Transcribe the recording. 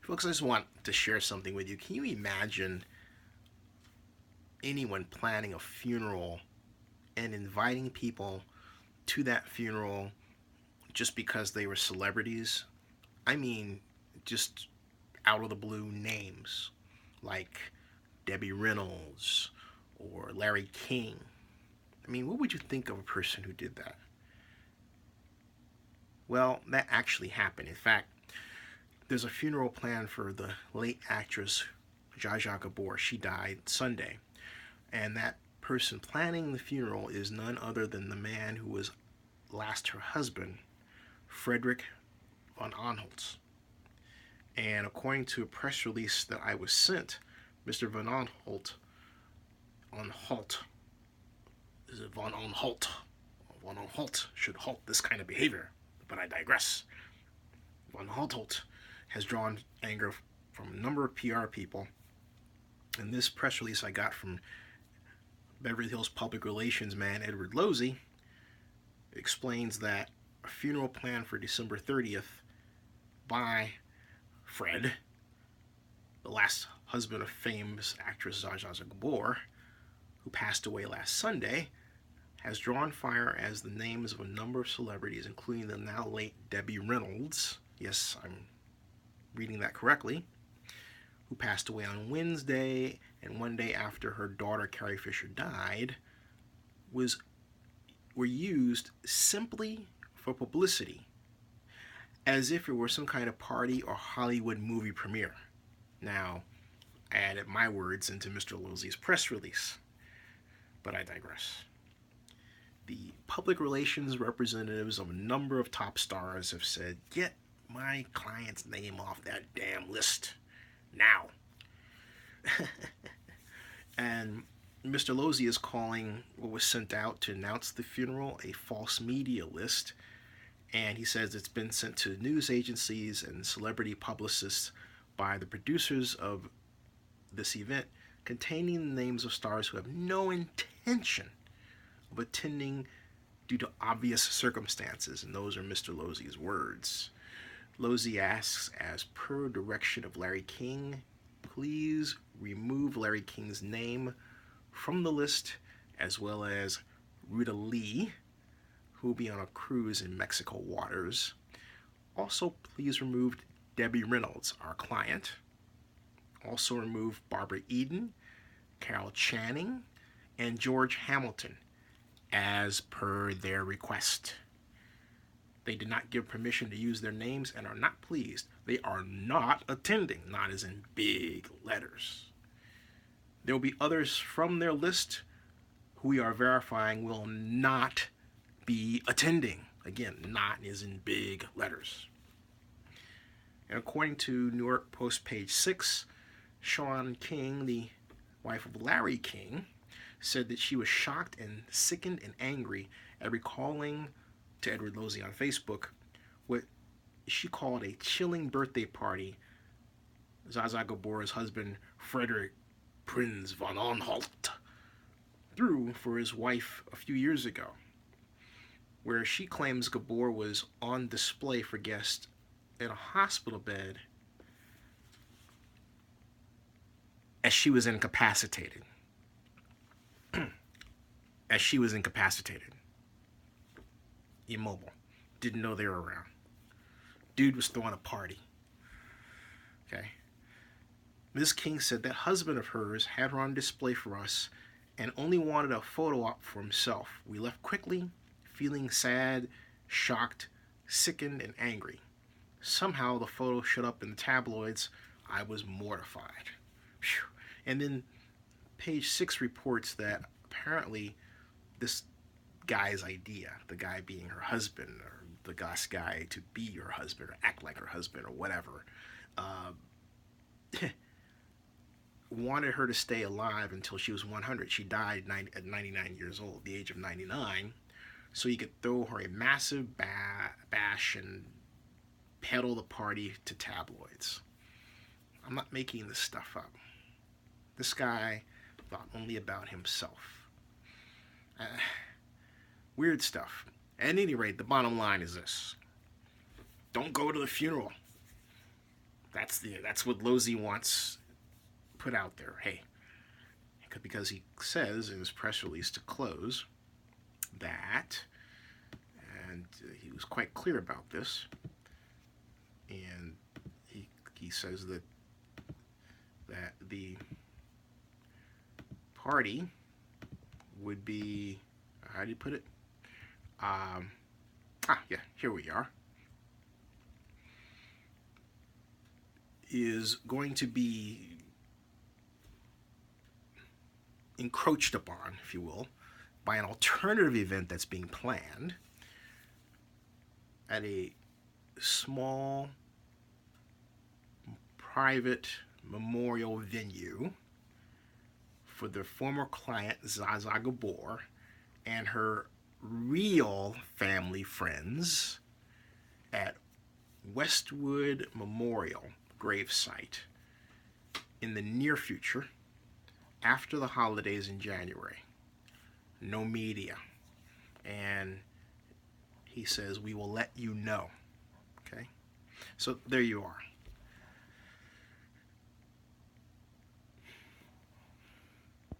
Folks, I just want to share something with you. Can you imagine anyone planning a funeral and inviting people to that funeral just because they were celebrities? I mean, just out of the blue names like Debbie Reynolds or Larry King. I mean, what would you think of a person who did that? Well, that actually happened. In fact, there's a funeral planned for the late actress Zsa Zsa Gabor. She died Sunday. And that person planning the funeral is none other than the man who was last her husband, Frederick von Anhalt. And according to a press release that I was sent, Mr. VonAnhalt, is it VonAnhalt? VonAnhalt should halt this kind of behavior, but I digress. VonAnhalt has drawn anger from a number of PR people, and this press release I got from Beverly Hills public relations man Edward Lozzi explains that a funeral planned for December 30th by Fred, the last husband of famous actress Zsa Zsa Gabor, who passed away last Sunday, has drawn fire as the names of a number of celebrities, including the now late Debbie Reynolds, yes, I'm reading that correctly, who passed away on Wednesday, and one day after her daughter Carrie Fisher died, were used simply for publicity, as if it were some kind of party or Hollywood movie premiere. Now, I added my words into Mr. Lozzi's press release, but I digress. The public relations representatives of a number of top stars have said, get my client's name off that damn list now. And Mr. Lozzi is calling what was sent out to announce the funeral a false media list. And he says it's been sent to news agencies and celebrity publicists by the producers of this event, containing the names of stars who have no intention of attending due to obvious circumstances. And those are Mr. Lozzi's words. Lozzi asks, as per direction of Larry King, please remove Larry King's name from the list, as well as Ruta Lee, who will be on a cruise in Mexico waters. Also, please remove Debbie Reynolds, our client. Also remove Barbara Eden, Carol Channing, and George Hamilton, as per their request. They did not give permission to use their names and are not pleased. They are not attending, not as in big letters. There will be others from their list who we are verifying will not be attending. Again, not is in big letters. And according to New York Post page 6, Shawn King, the wife of Larry King, said that she was shocked and sickened and angry at recalling to Edward Lozzi on Facebook what she called a chilling birthday party Zsa Zsa Gabor's husband, Frederick Prinz von Anhalt, threw for his wife a few years ago, where she claims Gabor was on display for guests in a hospital bed as she was incapacitated. Immobile. Didn't know they were around. Dude was throwing a party. Okay. Ms. King said that husband of hers had her on display for us and only wanted a photo op for himself. We left quickly, feeling sad, shocked, sickened, and angry. Somehow the photo showed up in the tabloids. I was mortified. Whew. And then page 6 reports that apparently this guy's idea, the guy being her husband, or the last guy to be her husband, or act like her husband, or whatever, wanted her to stay alive until she was 100. She died at 99 years old, the age of 99, so he could throw her a massive bash and peddle the party to tabloids. I'm not making this stuff up. This guy thought only about himself. Weird stuff. At any rate, the bottom line is this. Don't go to the funeral. That's what Lozzi wants put out there. Hey, because he says in his press release to close that, and he was quite clear about this, and he says that the party would be, how do you put it? Yeah, here we are. Is going to be encroached upon, if you will, by an alternative event that's being planned at a small private memorial venue for the former client Zsa Zsa Gabor and her real family friends at Westwood Memorial gravesite in the near future, after the holidays in January. No media. And he says, we will let you know. Okay? So there you are.